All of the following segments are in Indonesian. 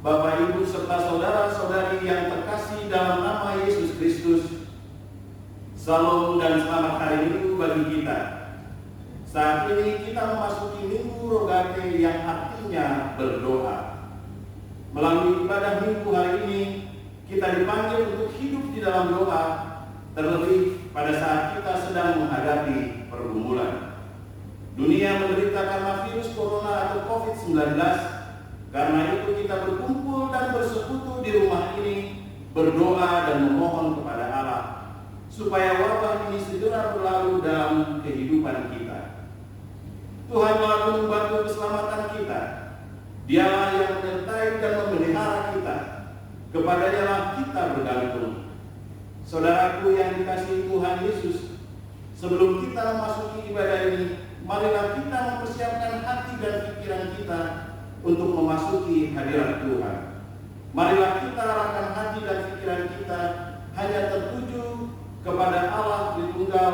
Bapak, Ibu, serta saudara-saudari yang terkasih dalam nama Yesus Kristus, Salam dan selamat hari Minggu bagi kita. Saat ini kita memasuki Minggu Rogate yang artinya berdoa. Melalui ibadah Minggu hari ini, kita dipanggil untuk hidup di dalam doa, terlebih pada saat kita sedang menghadapi pergumulan. Dunia menderita karena virus corona atau COVID-19. Karena itu kita berkumpul dan bersekutu di rumah ini, berdoa dan memohon kepada Allah supaya wabah ini segera berlalu dalam kehidupan kita. Tuhan lalu membantu keselamatan kita. Dialah yang menyertai dan memelihara kita. Kepadanya lah kita bergantung. Saudaraku yang dikasihi Tuhan Yesus, sebelum kita memasuki ibadah ini, marilah kita mempersiapkan hati dan pikiran kita untuk memasuki hadirat Tuhan. Marilah kita arahkan hati dan pikiran kita hanya tertuju kepada Allah Tritunggal,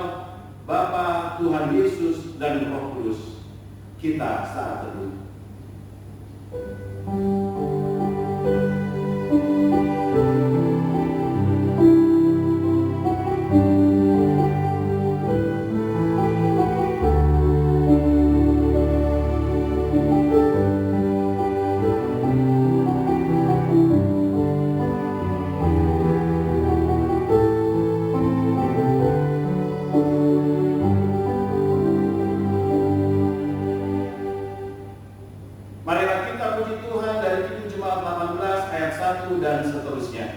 Bapa, Tuhan Yesus, dan Roh Kudus. Kita saat teduh. Marilah kita puji Tuhan dari Kidung Jemaat 18 ayat 1 dan seterusnya.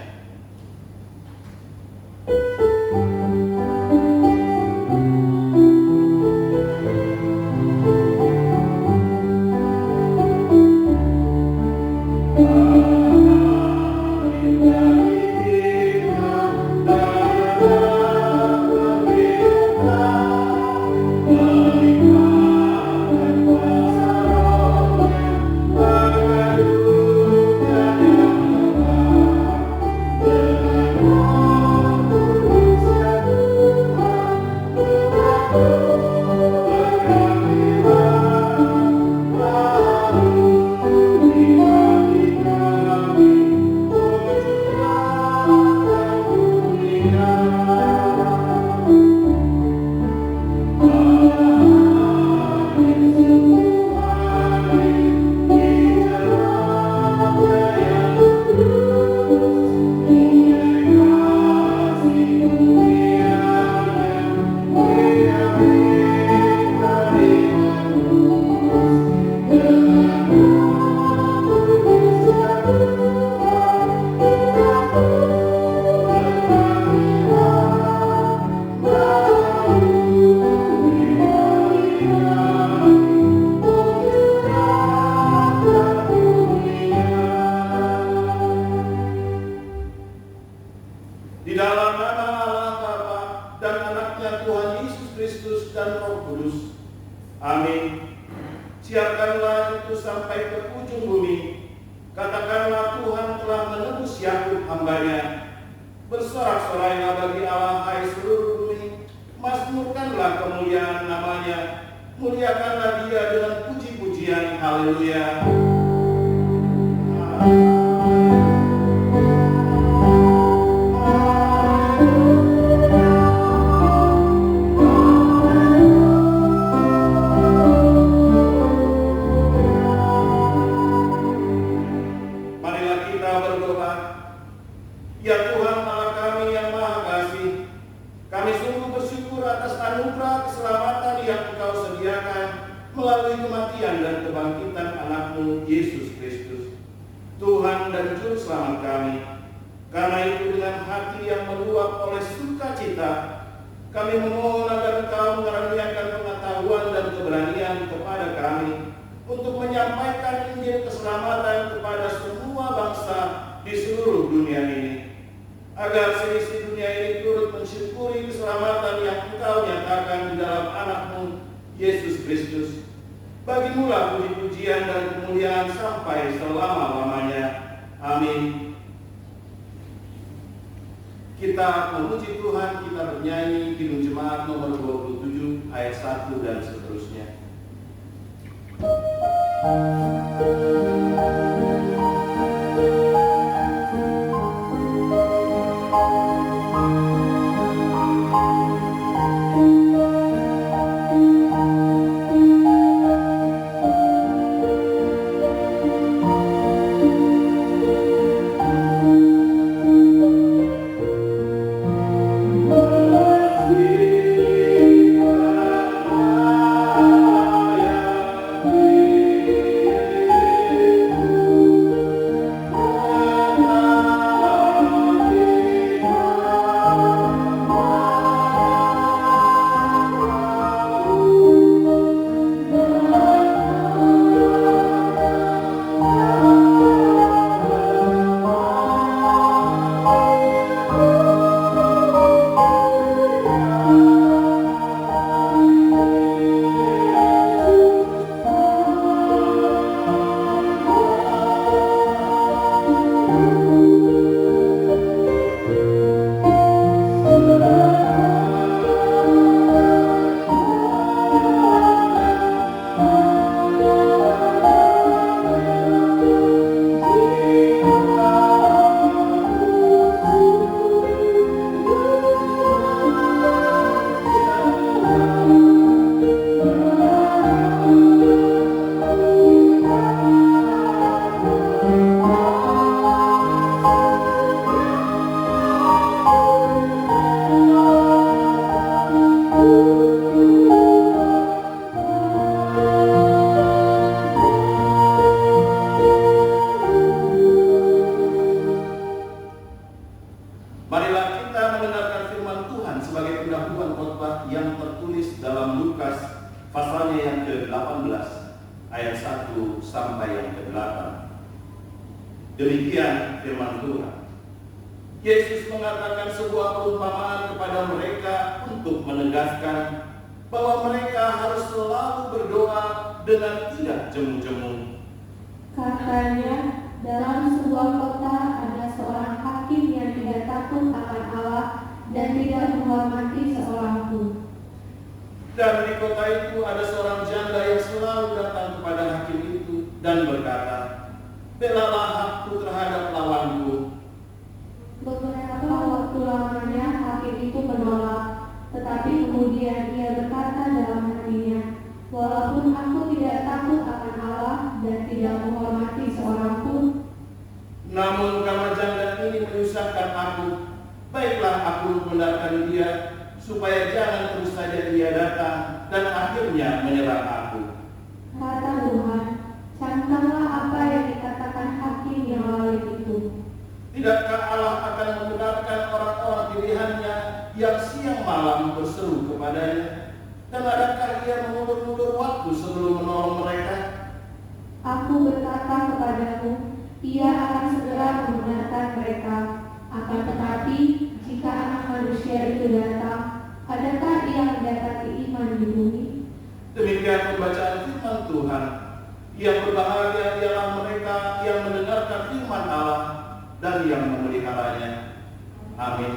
Di dalam nama Allah Bapa dan anaknya Tuhan Yesus Kristus dan Roh Kudus. Amin. Siarkanlah itu sampai ke ujung bumi. Katakanlah Tuhan telah menebus Yakub hambanya. Bersorak-sorailah bagi Allah hai seluruh bumi. Mazmurkanlah kemuliaan namanya. Muliakanlah dia dengan puji-pujian. Haleluya. Melalui kematian dan kebangkitan anakmu Yesus Kristus, Tuhan dan Juru Selamat kami. Karena itu dengan hati yang meluap oleh sukacita, kami memohon agar Engkau mengaruniakan pengetahuan dan keberanian kepada kami untuk menyampaikan Injil keselamatan kepada semua bangsa di seluruh dunia ini, agar seisi dunia ini turut mensyukuri keselamatan yang Engkau nyatakan di dalam anakmu Yesus Kristus. Bagimulah puji-pujian dan kemuliaan sampai selama-lamanya. Amin. Kita memuji Tuhan, kita bernyanyi Kidung Jemaat nomor 27 ayat 1 dan seterusnya. 1 sampai yang ke-8. Demikian firman Tuhan. Yesus mengatakan sebuah perumpamaan kepada mereka untuk menegaskan bahwa mereka harus selalu berdoa dengan tidak jemu-jemu. Katanya, dalam sebuah kota ada seorang hakim yang tidak takut akan Allah dan tidak menghormati seorang pun. Dan di kota itu ada seorang janda yang selalu datang kepada hakim itu dan berkata, "Belalah hakku terhadap lawanku." Beberapa waktu lamanya hakim itu menolak, tetapi kemudian ia berkata dalam hatinya, "Walaupun aku tidak takut akan Allah dan tidak menghormati seorang pun, namun karena janda ini menyusahkan aku, baiklah aku mendatangi dia, supaya jangan terus saja dia datang dan akhirnya menyerang aku." kata Tuhan, "Camkanlah apa yang dikatakan hakim yang lain itu." Tidakkah Allah akan membenarkan orang-orang pilihannya yang siang malam berseru kepadanya? Dan adakah ia mengulur-ulur waktu sebelum menolong mereka? Aku berkata kepadamu, ia akan segera membenarkan mereka. Akan tetapi, jika Anak Manusia itu datang, adakah ia mendapati iman di bumi? Demikian pembacaan firman Tuhan. Yang berbahagia ialah mereka yang mendengarkan firman Allah dan yang memeliharanya. Amin.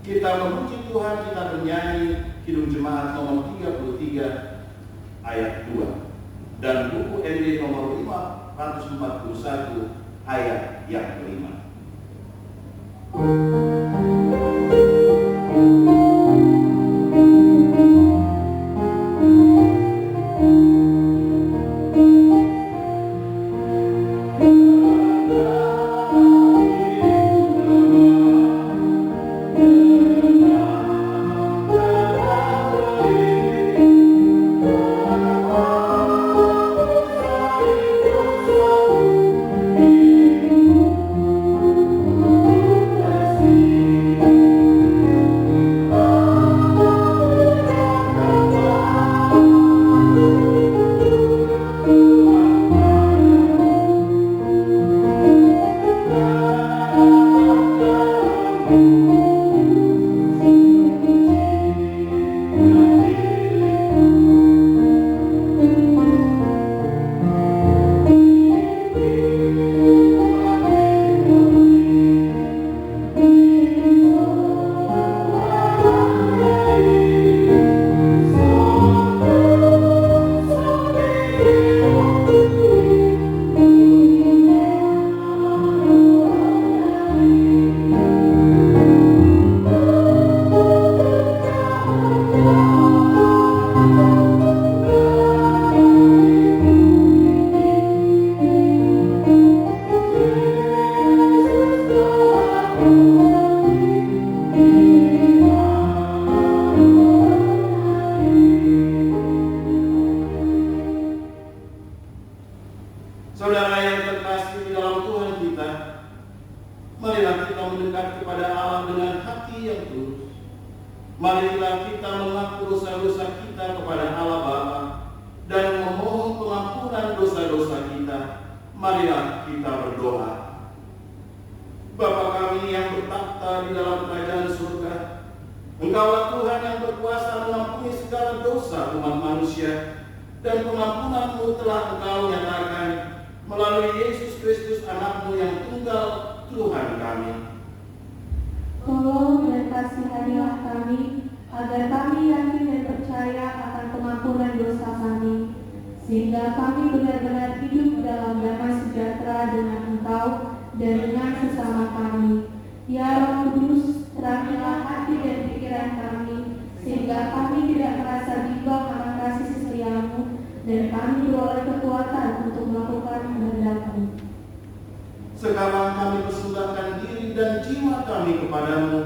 Kita memuji Tuhan, kita bernyanyi Kidung Jemaat nomor 33 ayat 2 dan buku ND nomor 541 ayat yang kelima. Saudara yang terkasih di dalam Tuhan kita, marilah kita mendekat kepada Allah dengan hati yang tulus. Marilah kita mengaku dosa-dosa kita kepada Allah Bapa dan memohon pengampunan dosa-dosa kita. Marilah kita berdoa. Bapa kami yang bertakhta di dalam kerajaan surga, Engkaulah Tuhan yang berkuasa mengampuni segala dosa umat manusia, dan pengampunan-Mu telah Engkau nyatakan melalui Yesus Kristus Anak-Mu yang tunggal, Tuhan kami. Tolong dan kasihanilah kami, agar kami yakin dan percaya akan pengampunan dosa kami, sehingga kami benar-benar hidup dalam damai sejahtera dengan Engkau dan dengan sesama kami. Ya Roh Kudus, terangilah hati dan pikiran kami, sehingga kami tidak merasa bimbang akan kasih setia-Mu, dan kami beroleh kekuatan untuk melakukan kehendak-Mu. Sekarang kami persembahkan diri dan jiwa kami kepadamu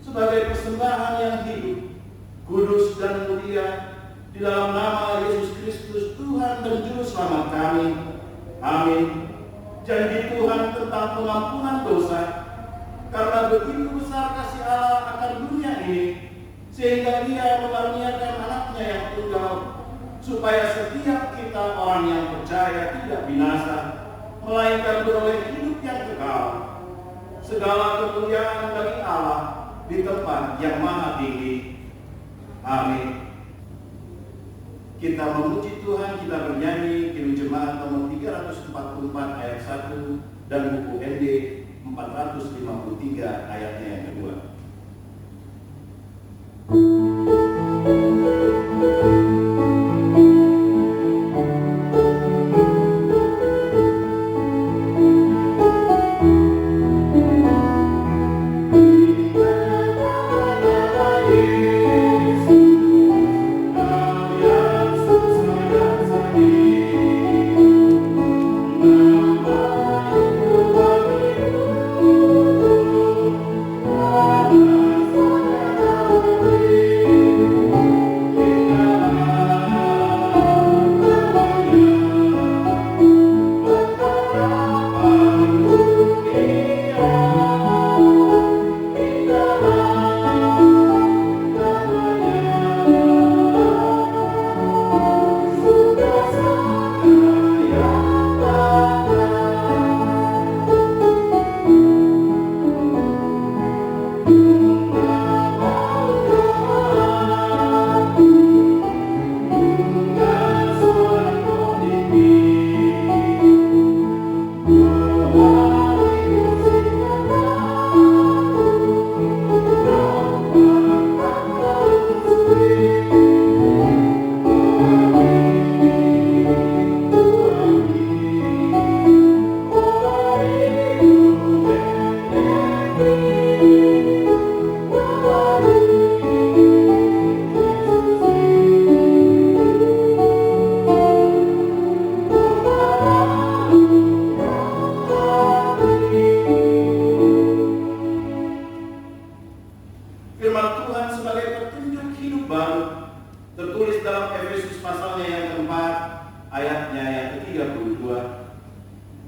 sebagai persembahan yang hidup, kudus dan mulia, di dalam nama Yesus Kristus Tuhan dan Juru Selamat kami. Amin. Janji Tuhan tentang pengampunan dosa, karena begitu besar kasih Allah akan dunia ini, sehingga Dia mengaruniakan Anaknya yang tunggal, supaya setiap kita kita orang yang percaya tidak binasa, melainkan beroleh hidup yang kekal. Segala kemuliaan bagi Allah di tempat yang maha tinggi. Amin. Kita memuji Tuhan, kita bernyanyi Kidung Jemaat nomor 344 ayat 1 dan buku ND 453 ayatnya yang kedua.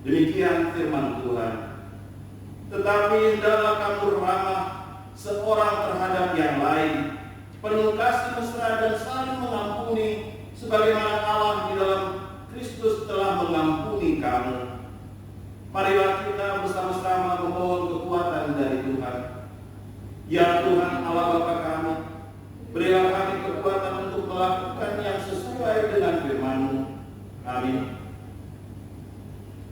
Demikian firman Tuhan. Tetapi hendaklah kamu ramah seorang terhadap yang lain, penuh kasih mesra dan saling mengampuni, sebagaimana Allah di dalam Kristus telah mengampuni kamu. Marilah kita bersama-sama memohon kekuatan dari Tuhan. Ya Tuhan Allah Bapa kami, berilah kami kekuatan untuk melakukan yang sesuai dengan firman-Mu. Amin.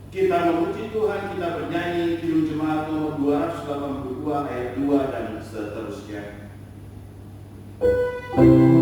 Kita memuji Tuhan, kita bernyanyi Kidung Jemaat nomor 282 ayat 2 dan seterusnya. Amin.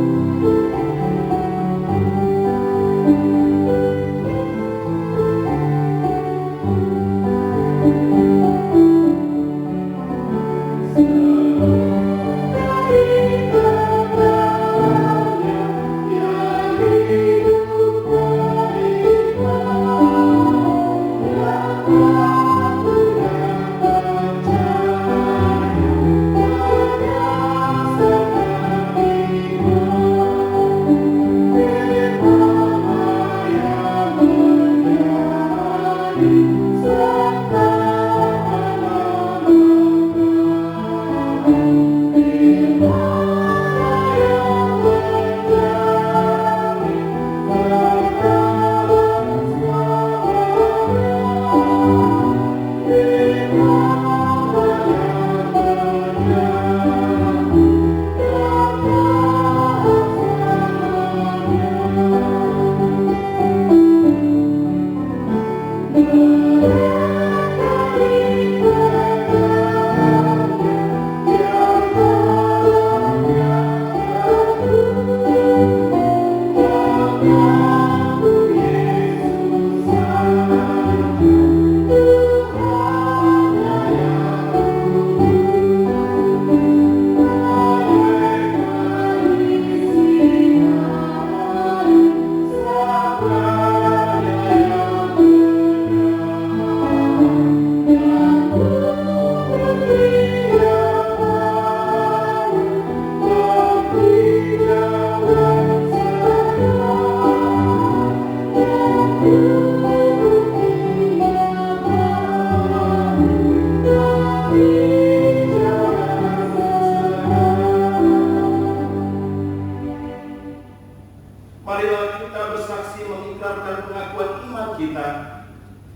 kita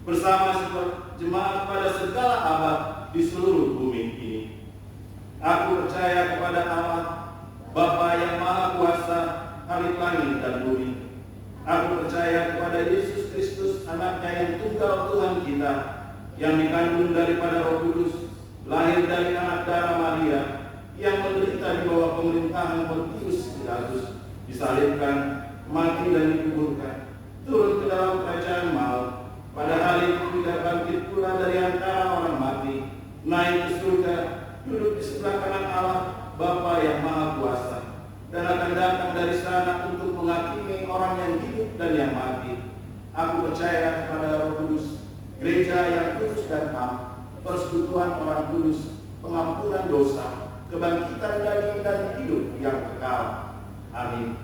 bersama jemaat pada segala abad di seluruh bumi ini. Aku percaya kepada Allah, Bapa yang Maha Kuasa, Khalik langit dan bumi. Aku percaya kepada Yesus Kristus, Anaknya yang tunggal Tuhan kita, yang dikandung daripada Roh Kudus, lahir dari anak darah Maria, yang menderita di bawah pemerintahan Pontius Pilatus, disalibkan, mati dan dikuburkan, turun ke dalam kerajaan maut, pada hari ketiga bangkit pula dari antara orang mati, naik ke surga, duduk di sebelah kanan Allah, Bapa yang Maha Kuasa, dan akan datang dari sana untuk menghakimi orang yang hidup dan yang mati. Aku percaya kepada Roh Kudus, gereja yang kudus dan am, persekutuan orang kudus, pengampunan dosa, kebangkitan daging dan hidup yang kekal. Amin.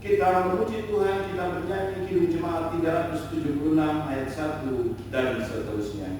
Kita memuji Tuhan, kita bernyanyi Kidung Jemaat 376 ayat 1 dan seterusnya.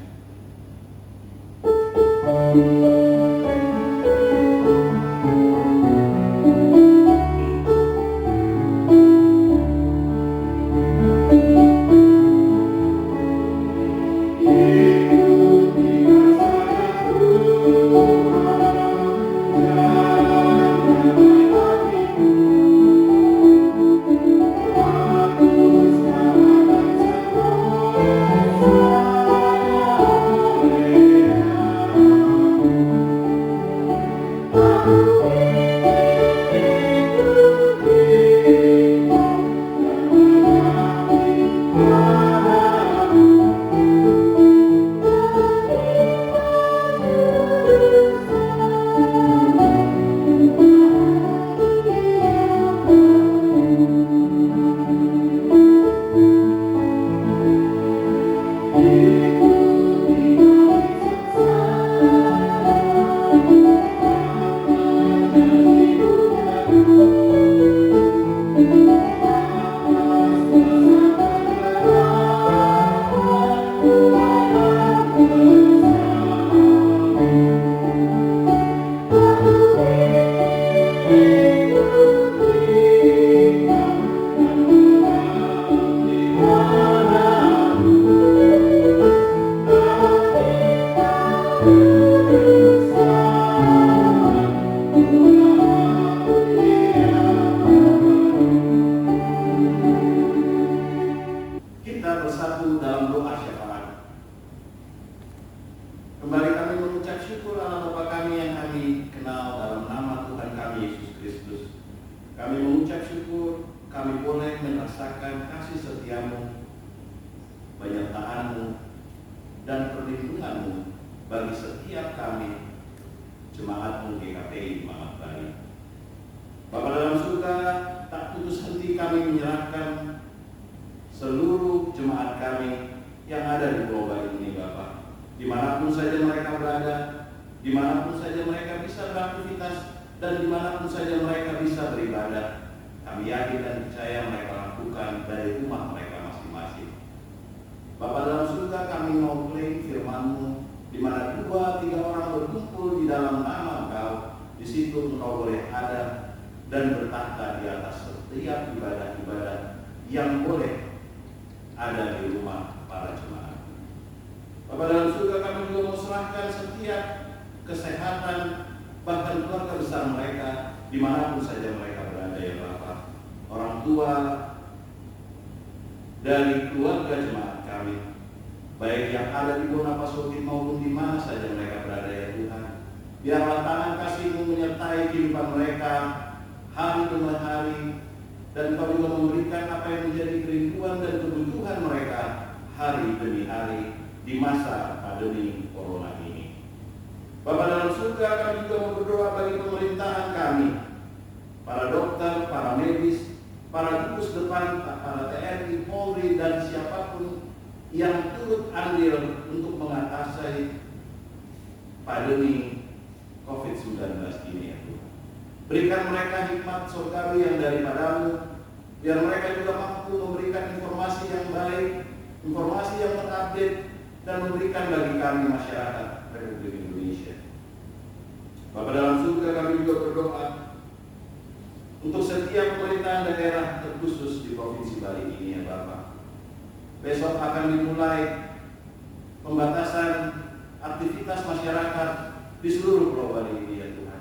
Berikan mereka hikmat surgawi yang daripadamu, biar mereka juga mampu memberikan informasi yang baik, informasi yang terupdate, dan memberikan bagi kami masyarakat Republik Indonesia. Bapa dalam surga, kami juga berdoa untuk setiap pemerintahan daerah, khusus di Provinsi Bali ini ya Bapak. Besok akan dimulai pembatasan aktivitas masyarakat di seluruh Pulau Bali ini ya Tuhan.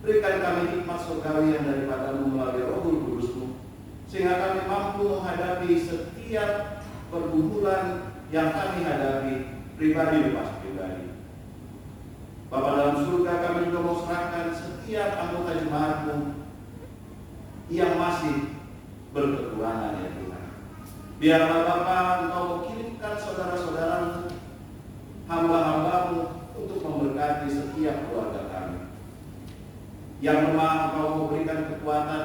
Berikan kami hikmat surgawi yang daripada-Mu melalui Roh Kudus-Mu, sehingga kami mampu menghadapi setiap pergumulan yang kami hadapi pribadi lepas pribadi. Bapa dalam surga, kami juga mau serahkan setiap anggota jemaat-Mu yang masih berkekurangan ya Tuhan. Biarlah Bapa, Engkau mau kirimkan saudara-saudara-Mu, hamba-hamba-Mu untuk memberkati setiap keluarga kami. Yang lemah Engkau mau berikan kekuatan,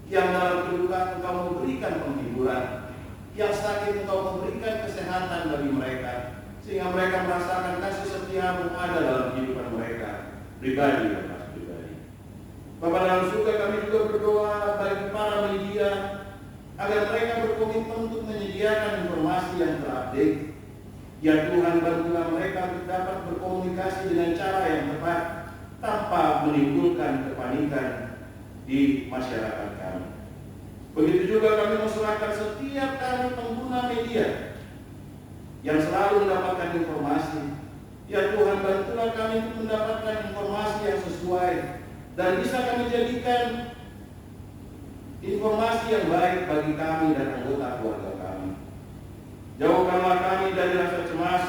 yang dalam kehidupan Engkau mau berikan penghiburan, yang sakit Engkau memberikan kesehatan bagi mereka, sehingga mereka merasakan kasih setia-Mu ada dalam kehidupan mereka pribadi dan pas pribadi. Bapa dalam surga, kami juga berdoa bagi para media agar mereka berkomitmen untuk menyediakan informasi yang terupdate. Ya Tuhan, bantulah mereka untuk dapat berkomunikasi dengan cara yang tepat tanpa menimbulkan kepanikan di masyarakat kami. Begitu juga kami menserahkan setiap kali pengguna media yang selalu mendapatkan informasi. Ya Tuhan, bantulah kami untuk mendapatkan informasi yang sesuai dan bisa kami jadikan informasi yang baik bagi kami dan anggota keluarga kami. Jauhkanlah kami dari rasa cemas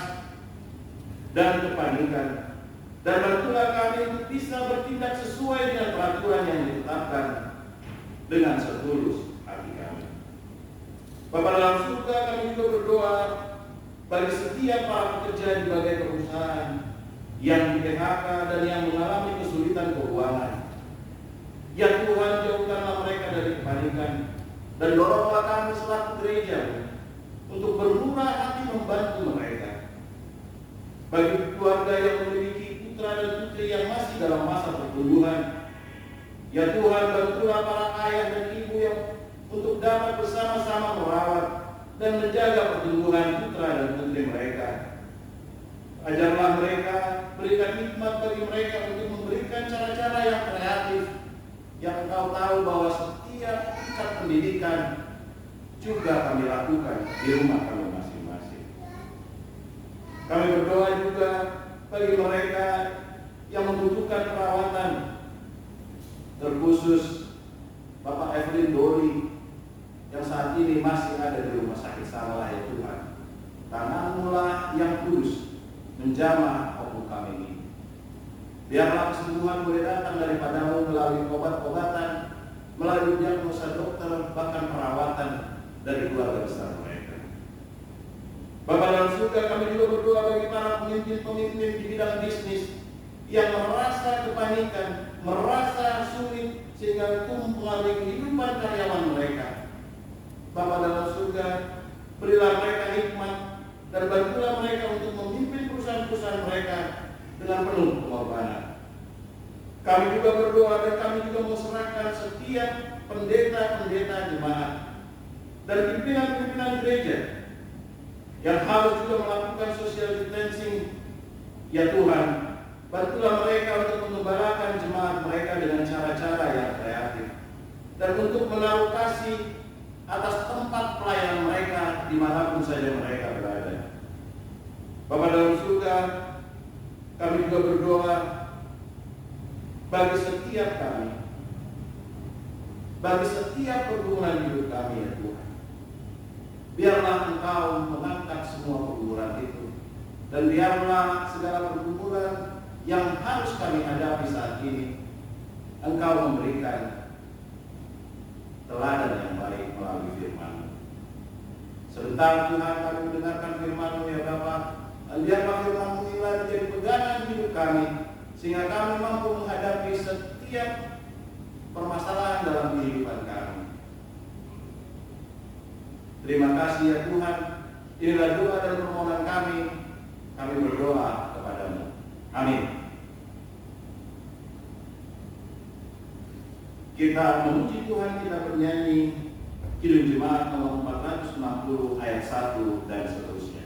dan kepanikan, dan bantulah kami untuk bisa bertindak sesuai dengan peraturan yang ditetapkan dengan setulus hati kami. Bapa dalam surga, kami juga berdoa bagi setiap para pekerja di berbagai perusahaan yang di PHK dan yang mengalami kesulitan keuangan. Ya Tuhan, jauhkanlah mereka dari kepanikan dan doronglah kami selaku gereja untuk bermurah hati membantu mereka. Bagi keluarga yang memiliki putra dan putri yang masih dalam masa pertumbuhan, ya Tuhan, bantulah para ayah dan ibu yang untuk dapat bersama-sama merawat dan menjaga pertumbuhan putra dan putri mereka. Ajarlah mereka, berikan hikmat bagi mereka untuk memberikan cara-cara yang kreatif, yang Engkau tahu bahwa setiap tingkat pendidikan juga kami lakukan di rumah kami masing-masing. Kami berdoa juga bagi mereka yang membutuhkan perawatan, terkhusus Bapak Evelyn Doli yang saat ini masih ada di rumah sakit Salah ya Tuhan. Tangan-Mu lah yang kudus menjamah oknum kami ini. Biarlah kesembuhan boleh datang daripada-Mu melalui obat-obatan, melalui diagnosa dokter, bahkan perawatan dari keluarga besar mereka. Bapa dalam surga, kami juga berdoa bagi para pemimpin-pemimpin di bidang bisnis yang merasa kepanikan, merasa sulit sehingga itu mempengaruhi kehidupan karyawan mereka. Bapa dalam surga, berilah mereka hikmat dan bantulah mereka untuk memimpin perusahaan-perusahaan mereka dengan penuh pengorbanan. Kami juga berdoa dan kami juga menserahkan setiap pendeta-pendeta jemaat dan pimpinan-pimpinan gereja yang harus juga melakukan social distancing. Ya Tuhan, bantulah mereka untuk mengembalakan jemaat mereka dengan cara-cara yang kreatif dan untuk menaruh kasih atas tempat pelayanan mereka dimanapun saja mereka berada. Bapa dalam surga, kami juga berdoa bagi setiap kami, bagi setiap pergumulan hidup kami ya Tuhan. Biarlah Engkau mengangkat semua pergumulan itu, dan biarlah segala pergumulan yang harus kami hadapi saat ini Engkau memberikan teladan yang baik melalui firman-Mu. Sebentar Tuhan kami mendengarkan firman-Mu ya Bapa, dan biarlah firman-Mu inilah menjadi pegangan hidup kami, sehingga kami mampu menghadapi setiap permasalahan dalam kehidupan kami. Terima kasih ya Tuhan. Inilah doa dan permohonan kami. Kami berdoa kepada-Mu. Amin. Kita memuji Tuhan, kita bernyanyi Kidung Jemaat nomor 460 ayat 1 dan seterusnya.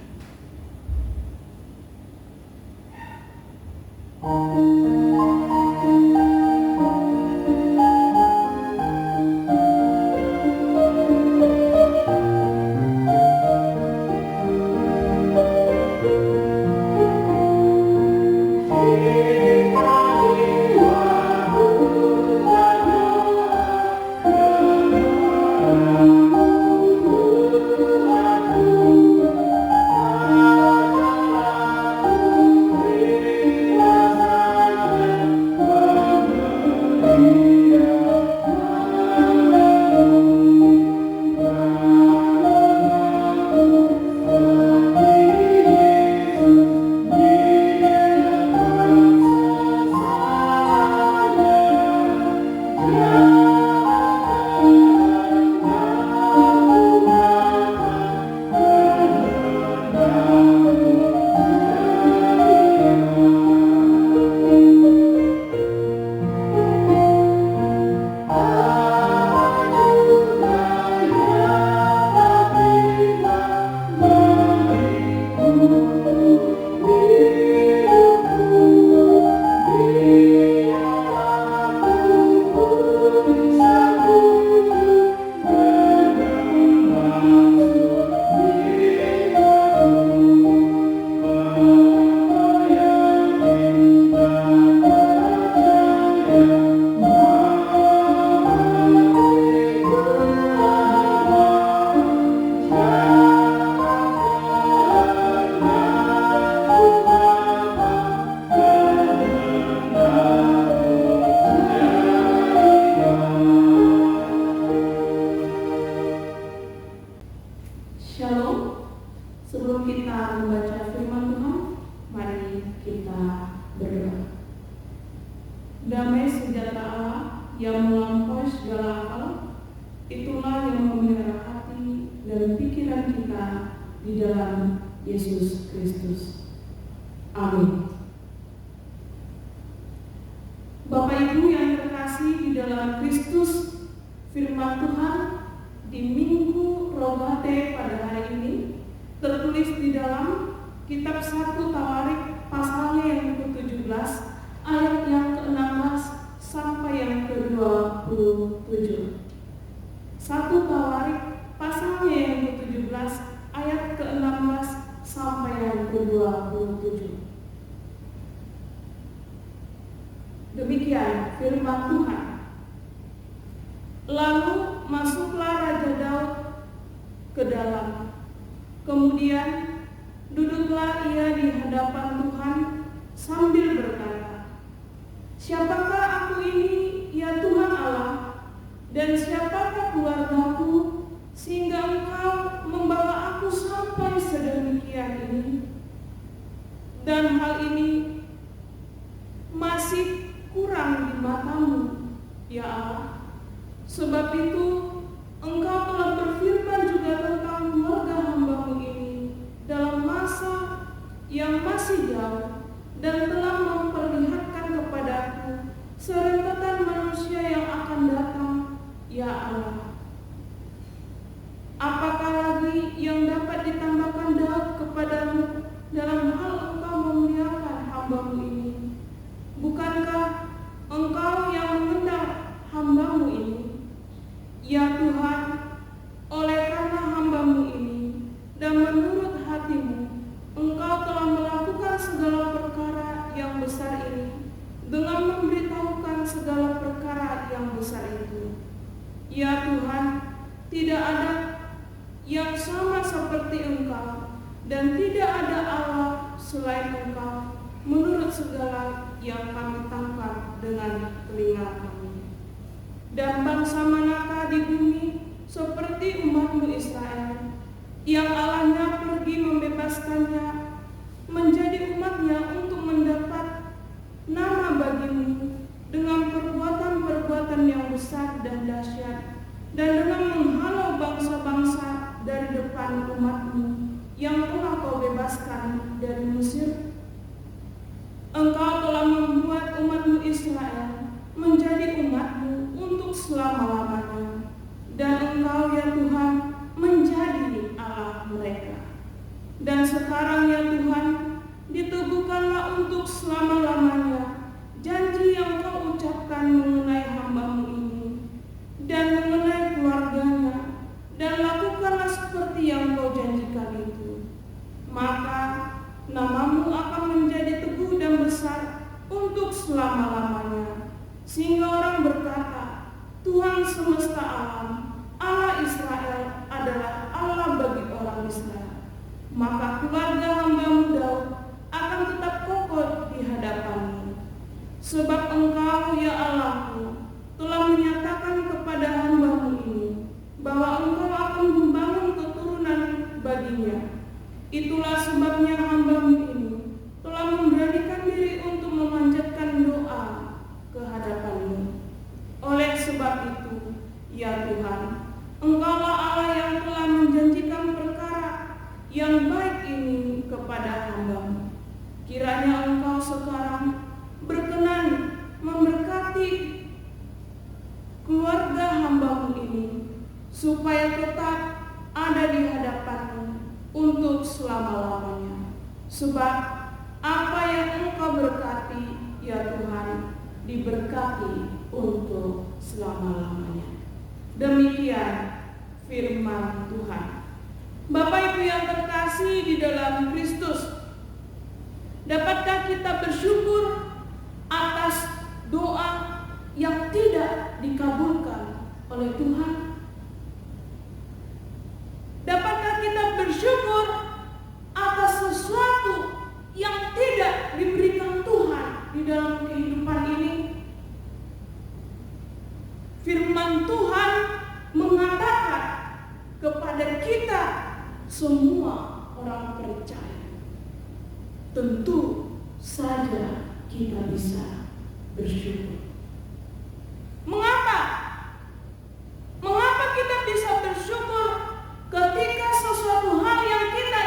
di dalam Yesus Kristus. Amin. Bapak Ibu yang terkasih di dalam Kristus, firman Tuhan di Minggu Rogate pada hari ini tertulis di dalam kitab 1 Tawarik pasalnya yang ke-17 ayat yang ke-16 sampai yang ke-27. 1 Tawarik pasalnya yang ke-17 ayat ke-16 sampai yang ke-27. Demikian firman Tuhan. Lalu masuklah Raja Daud ke dalam. Kemudian duduklah ia di hadapan Tuhan sambil berkata, "Siapakah aku ini, ya Tuhan Allah, dan siapakah keluargaku, sehingga Engkau membawa aku sampai sedemikian ini? Dan hal ini masih kurang di mata-Mu, ya Allah. Sebab itu Engkau telah berfirman juga tentang keluarga hamba-Mu ini dalam masa yang masih jauh, dan telah memperlihatkan kepadaku serentetan manusia yang akan datang, ya Allah. Apakah lagi yang dapat ditambahkan Daud kepadamu dalam hal Engkau memuliakan hamba-Mu ini? Bukankah Engkau yang mengundang hamba-Mu ini? Ya Tuhan, oleh karena hamba-Mu ini dan menurut hati-Mu, Engkau telah melakukan segala perkara yang besar ini dengan memberitahukan segala perkara yang besar itu. Ya Tuhan, tidak ada yang sama seperti Engkau, dan tidak ada Allah selain Engkau, menurut segala yang kami tangkap dengan telinga kami. Dan bangsa manakah di bumi seperti umat-Mu Israel, yang Allahnya pergi membebaskannya menjadi umat-Nya untuk mendapat nama bagi-Mu dengan perbuatan-perbuatan yang besar dan dahsyat, dan dengan menghalau bangsa-bangsa dari depan umat-Mu yang telah Kau bebaskan dari Mesir? Engkau telah membuat umat-Mu Israel menjadi umat-Mu untuk selama-lamanya, dan Engkau, ya Tuhan, menjadi Allah mereka. Dan sekarang, ya Tuhan, diteguhkanlah untuk selama-lamanya janji yang Kau ucapkan mengenai hamba-Mu ini dan mengenai keluarganya, dan lakukanlah seperti yang Kau janjikan itu. Maka nama-Mu akan menjadi teguh dan besar untuk selama-lamanya, sehingga orang berkata, Tuhan semesta alam, Allah Israel adalah Allah bagi orang Israel. Maka keluarga hamba-Mu Daud akan tetap kokoh di hadapan-Mu. Sebab Engkau, ya Allahku, telah menyatakan kepada hamba-Mu ini bahwa Engkau akan membangun keturunan baginya. Itulah sebabnya hamba-Mu ini telah memberanikan diri untuk memanjatkan doa ke hadapan-Mu. Oleh sebab itu, ya Tuhan, Engkaulah Allah yang telah menjanjikan perkara yang baik ini kepada hamba-Mu. Kiranya Engkau sekarang berkenan memberkati keluarga hamba-Mu ini, supaya tetap ada di hadapan-Mu untuk selama-lamanya. Sebab apa yang Engkau berkati, ya Tuhan, diberkati untuk selama-lamanya. Demikian firman Tuhan. Bapak Ibu yang terkasih di dalam Kristus, dapatkah kita bersyukur atas doa yang tidak dikabulkan oleh Tuhan? Dapatkah kita bersyukur atas sesuatu yang tidak diberikan Tuhan di dalam kehidupan ini? Firman Tuhan mengatakan kepada kita semua orang percaya, tentu saja kita bisa bersyukur. Mengapa? Mengapa kita bisa bersyukur ketika sesuatu hal yang kita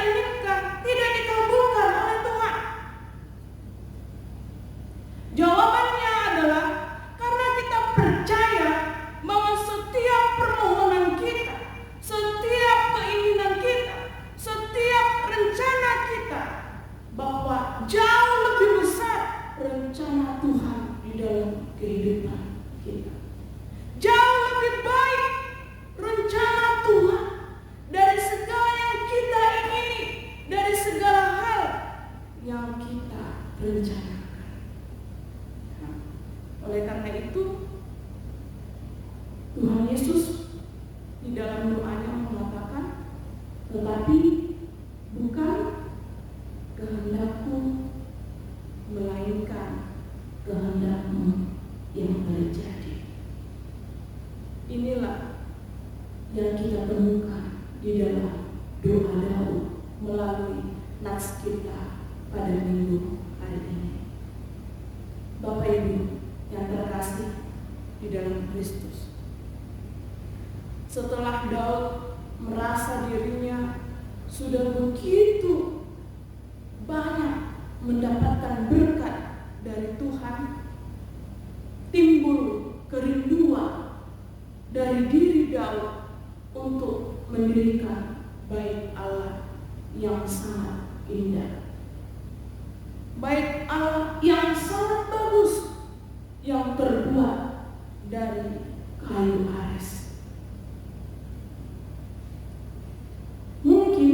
yang kita temukan di dalam doa Daud melalui nats kita pada minggu hari ini. Bapak Ibu yang terkasih di dalam Kristus, setelah Daud merasa dirinya sudah begitu banyak mendapatkan berkat dari Tuhan, timbul kerinduan dari diri Daud untuk mendirikan bait Allah yang sangat indah, bait Allah yang sangat bagus, yang terbuat dari kayu ares. Mungkin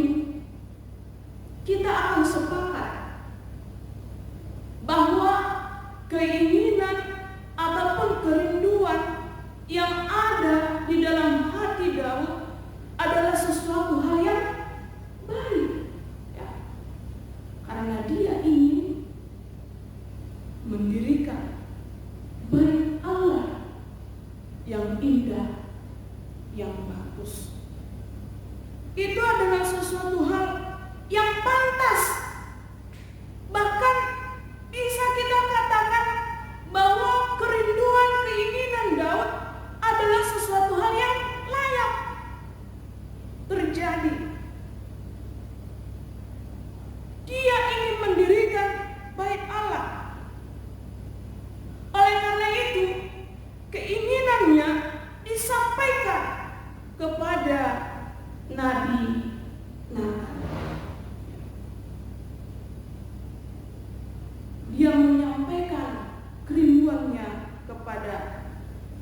kita akan sepakat bahwa keinginan ataupun kerinduan yang ada di dalam hati Daud adalah sesuatu hal yang baik, ya. Karena dia ingin mendirikan bait Allah yang indah, yang bagus. Itu adalah sesuatu hal yang pantas. Bahkan bisa kita katakan bahwa kerinduan keinginan Daud adalah sesuatu hal yang layak terjadi. Dia ingin mendirikan bait Allah. Oleh karena itu, keinginannya disampaikan kepada Nabi Natan. Dia menyampaikan kerinduannya kepada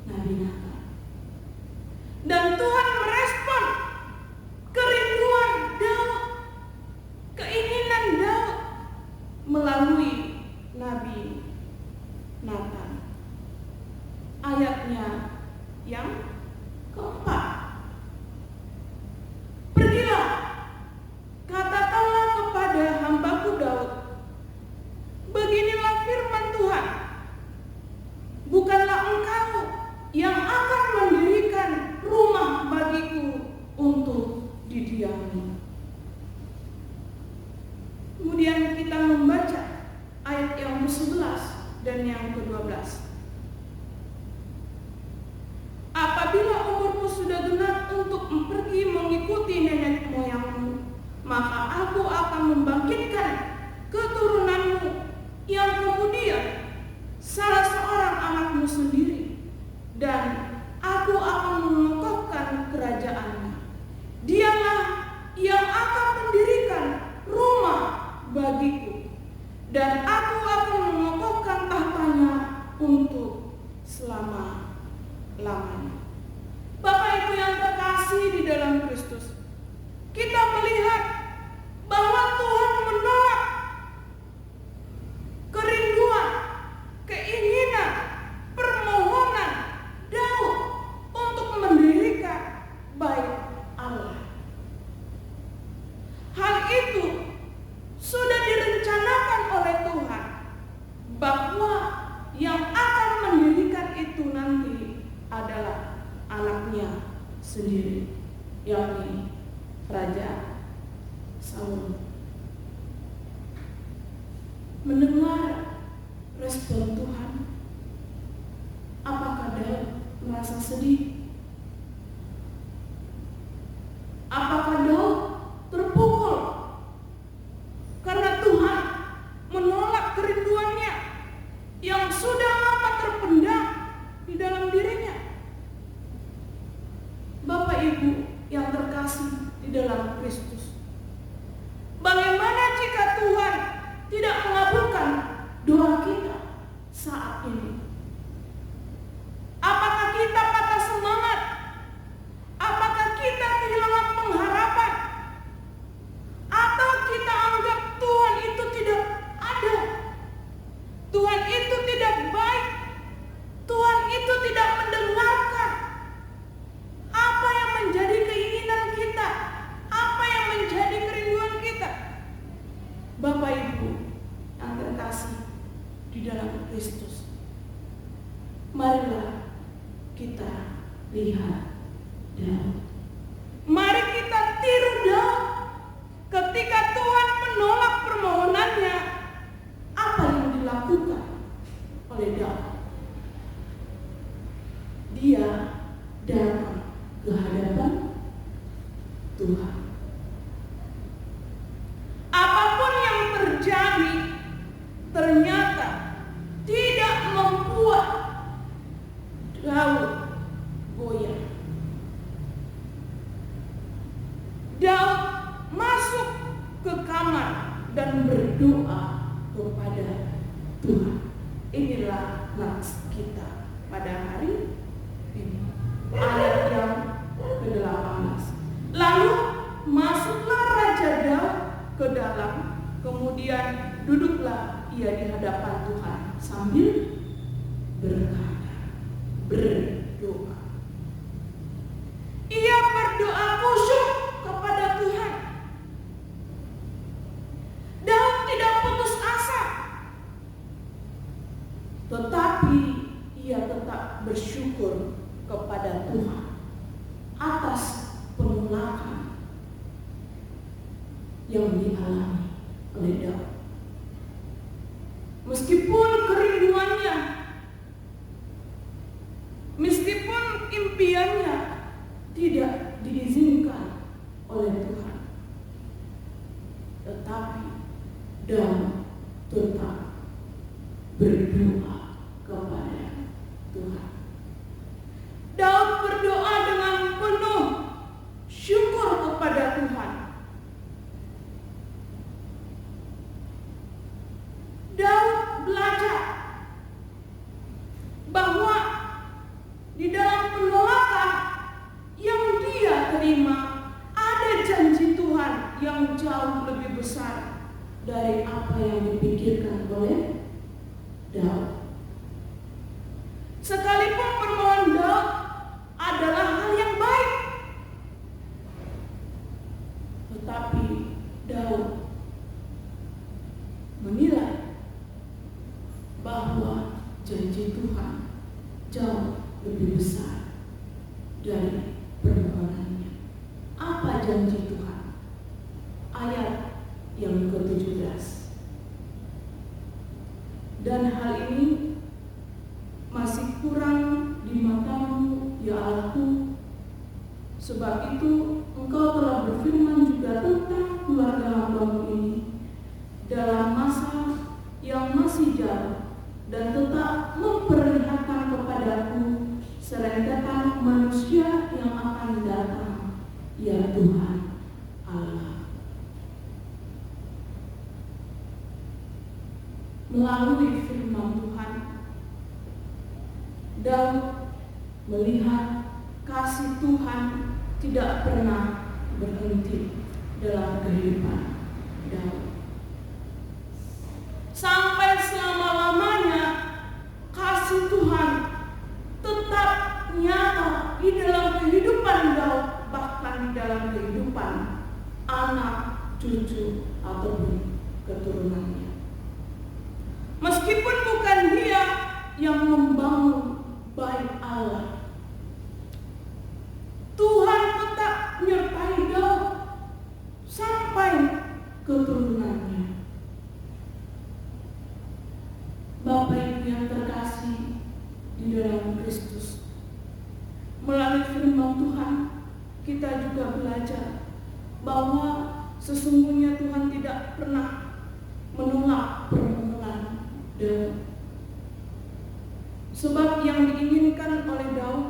Nabi Natan. Dan Tuhan merespon kerinduan Daud, keinginan Daud melalui Nabi Natan. Ayatnya yang keempat. Pergilah, katakanlah kepada hambaku Daud, beginilah firman Tuhan, bukanlah engkau yang akan mendirikan rumah bagiku untuk didiami. Kemudian kita membaca ayat yang ke-11 dan yang ke-12. Apabila umurmu sudah genap untuk pergi mengikuti nenek moyangmu, maka aku akan membangkitkan keturunanmu yang kemudian salah seorang anakmu sendiri, dan aku akan mengokohkan kerajaannya. Dialah yang akan mendirikan rumah bagiku, dan aku akan mengokohkan tahtanya untuk selama-lamanya. Bapak Ibu yang terkasih di dalam Kristus, kita melihat bahwa Tuhan menolak kerinduan, keinginan, permohonan Daud untuk mendirikan bait Allah. Hal itu sudah direncanakan oleh Tuhan, bahwa yang akan mendirikan itu nanti adalah anaknya sendiri, yakni Raja Saul. Mendengar respon Tuhan, apakah Daud merasa sedih? Apakah Daud terpukul karena Tuhan menolak kerinduannya yang sudah lama terpendam di dalam dirinya? Bapak Ibu yang terkasih di dalam Kristus, bagaimana jika Tuhan tidak mengabulkan doa kita saat ini? Apakah kita patah semangat? Apakah kita kehilangan pengharapan? Atau kita anggap Tuhan itu tidak ada? Tuhan itu tidak baik? Tuhan itu tidak mendengarkan apa yang menjadi keinginan kita? Apa yang menjadi kerinduan kita? Bapak Ibu, Tuhan. Apapun yang terjadi ternyata tidak membuat Daud goyah. Daud masuk ke kamar dan berdoa kepada Tuhan. Inilah nats kita pada hari ini. Ayat yang ke-18. Lalu masuklah Raja Daud ke dalam, kemudian duduklah ia di hadapan Tuhan sambil berkata, berdoa. Ia berdoa khusyuk kepada Tuhan. Daud tidak putus asa, tetapi ia tetap bersyukur kepada Tuhan atas penolakan yang dialami oleh Daud. Meskipun kerinduannya, meskipun impiannya tidak diizinkan oleh Tuhan, tetapi Daud tetap berdoa kepada Tuhan. Daud berdoa dengan penuh syukur kepada Tuhan. Daud belajar bahwa di dalam penolakan yang dia terima ada janji Tuhan yang jauh lebih besar dari apa yang dipikirkan oleh Daud. Sekalipun permohonan Daud adalah hal yang baik, tetapi Daud menilai bahwa janji Tuhan jauh lebih besar dari permohonannya. Apa janji Tuhan? Ayat yang ke-17. Dan hal ini masih kurang di matamu, ya Allahku, sebab itu Engkau telah berfirman juga tentang keluarga hamba-Mu ini dalam masa yang masih jauh, dan tetap memperlihatkan kepadaku serentetan manusia yang akan datang, ya Tuhan Allah. Melalui firman Tuhan, Daud melihat kasih Tuhan tidak pernah berhenti dalam kehidupan Daud. Sampai selama-lamanya kasih Tuhan tetap nyata di dalam kehidupan Daud, bahkan di dalam kehidupan anak, cucu, ataupun keturunannya. Meskipun bukan dia yang membangun bait Allah, Tuhan tetap menyertai Daud sampai keturunannya. Bapak Ibu yang terkasih di dalam Kristus, melalui firman Tuhan kita juga belajar bahwa sesungguhnya Tuhan tidak pernah menolak permohonan Daud. Sebab yang diinginkan oleh Daud,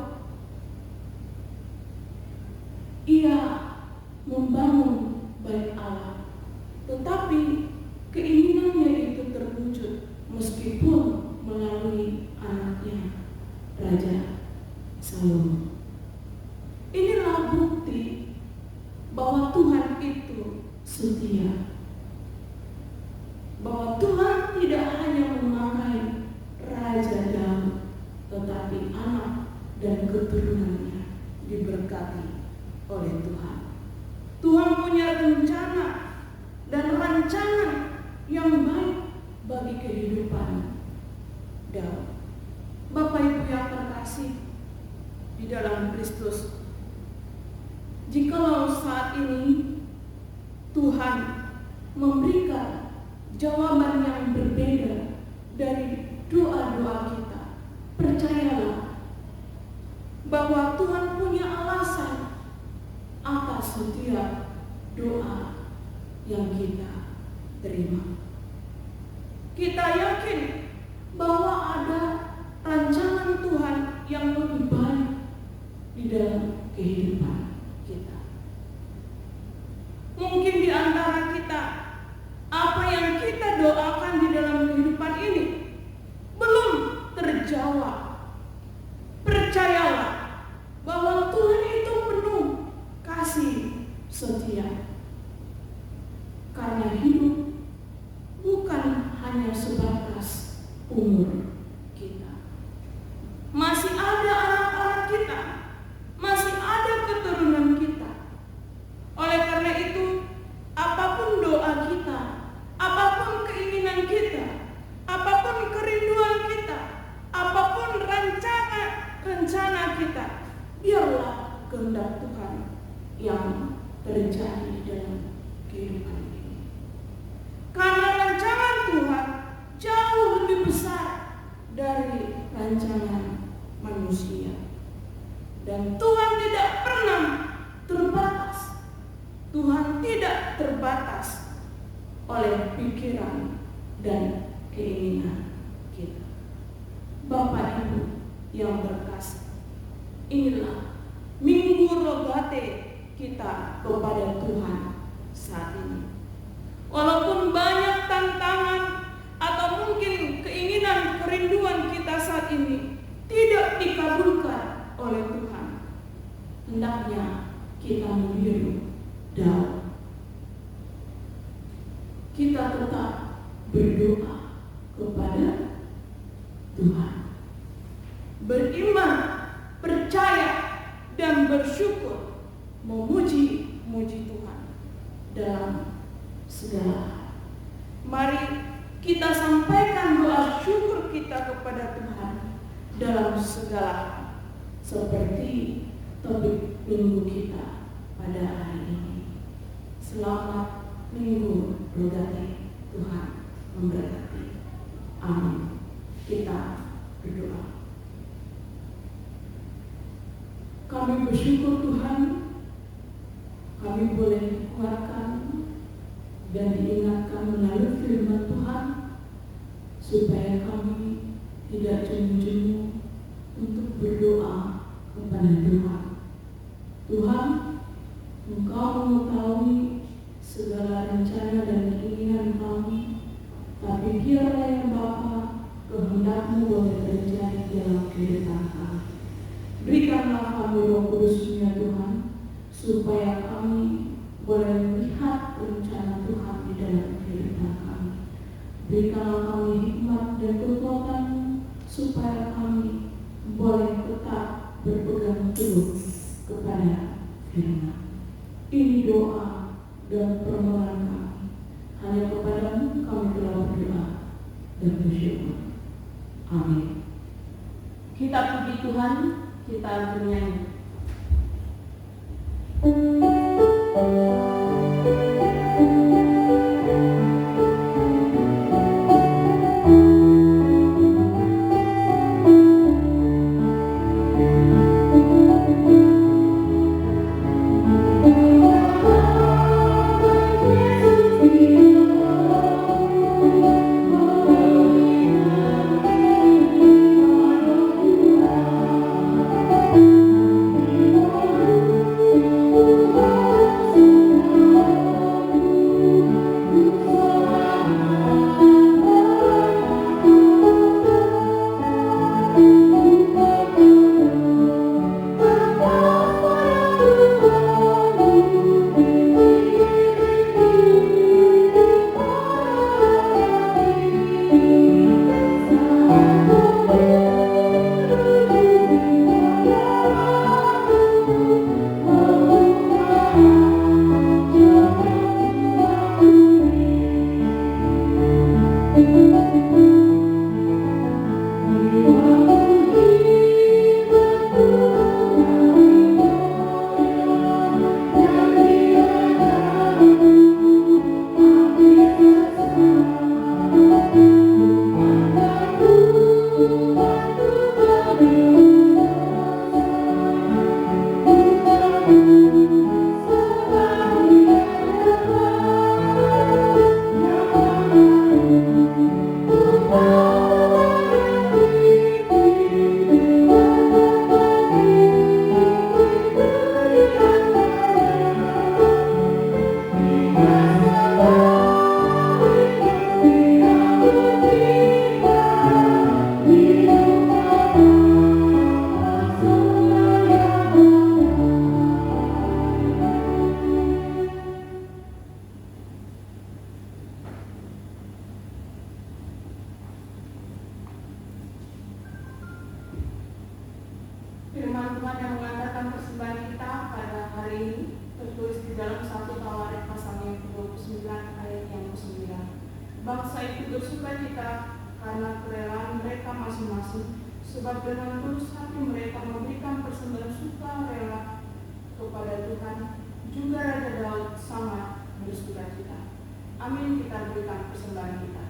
ia membangun bait Allah, tetapi keinginannya itu terwujud meskipun melalui anaknya Raja Salomo. Inilah bukti bahwa Tuhan itu setia, bahwa Tuhan tidak hanya memakai Raja Daud, tetapi anak dan keturunannya diberkati oleh Tuhan. Tuhan punya rencana dan rancangan yang baik bagi kehidupan Daud. Bapak Ibu yang terkasih di dalam Kristus, jikalau saat ini Tuhan memberikan jawaban yang berbeda dari doa-doa kita, percayalah bahwa Tuhan punya alasan atas setiap doa yang kita terima. Kita yakin bahwa ada rancangan Tuhan yang lebih baik di dalam kehidupan kita. Mungkin di antara kita, apa yang kita doakan di dalam kehidupan ini belum terjawab. Percayalah bahwa Tuhan itu penuh kasih setia. Karena hidup bukan hanya sebatas umur kita. Masih ada anak-anak kita, masih ada keturunan kita. Oleh karena itu, apapun doa kita, apapun keinginan kita, apapun kerinduan kita, apapun rencana kita, biarlah kehendak Tuhan yang terjadi di dalam kehidupan ini. Karena rancangan Tuhan jauh lebih besar dari rancangan manusia. Dan Tuhan tidak pernah terbatas. Tuhan tidak terbatas oleh pikiran dan keinginan kita. Bapak Ibu yang terkasih, inilah Minggu Rogate kita kepada Tuhan saat ini. Walaupun banyak tantangan atau mungkin keinginan kerinduan kita saat ini tidak dikabulkan oleh Tuhan, hendaknya kita membiru daun. Kita tetap berdoa kepada Tuhan, beriman, percaya, dan bersyukur, memuji Tuhan dalam segala hal. Mari kita sampaikan doa syukur kita kepada Tuhan dalam segala hal, seperti topik minggu kita pada hari ini. Selamat Minggu Rogate, Tuhan memberkati. Amin. Kita berdoa. Kami bersyukur Tuhan, kami boleh dikuatkan dan diingatkan melalui firman Tuhan, supaya kami tidak jemu-jemu untuk berdoa kepada Tuhan. Tuhan, Engkau mengetahui segala rencana dan keinginan kami, tapi biarlah yang Bapa, kehendak-Mu boleh terjadi dalam kehidupan kami. Berikanlah kami Roh Kudus-Nya Tuhan, supaya kami boleh melihat rencana Tuhan di dalam kehidupan kami. Berikanlah kami hikmat dan kekuatan, supaya kami boleh tetap berpegang teguh kepada firman. Ini doa dan permohonan kami. Hanya kepada-Mu kami telah berdoa dan bersyukur. Amin. Kita puji Tuhan, kita bernyanyi. ikut bersukacita karena kerelaan mereka masing-masing, sebab dengan tulus hati mereka memberikan persembahan sukarela kepada Tuhan. Juga Raja Daud sangat bersukacita. Amin. Kita berikan persembahan kita.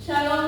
Shalom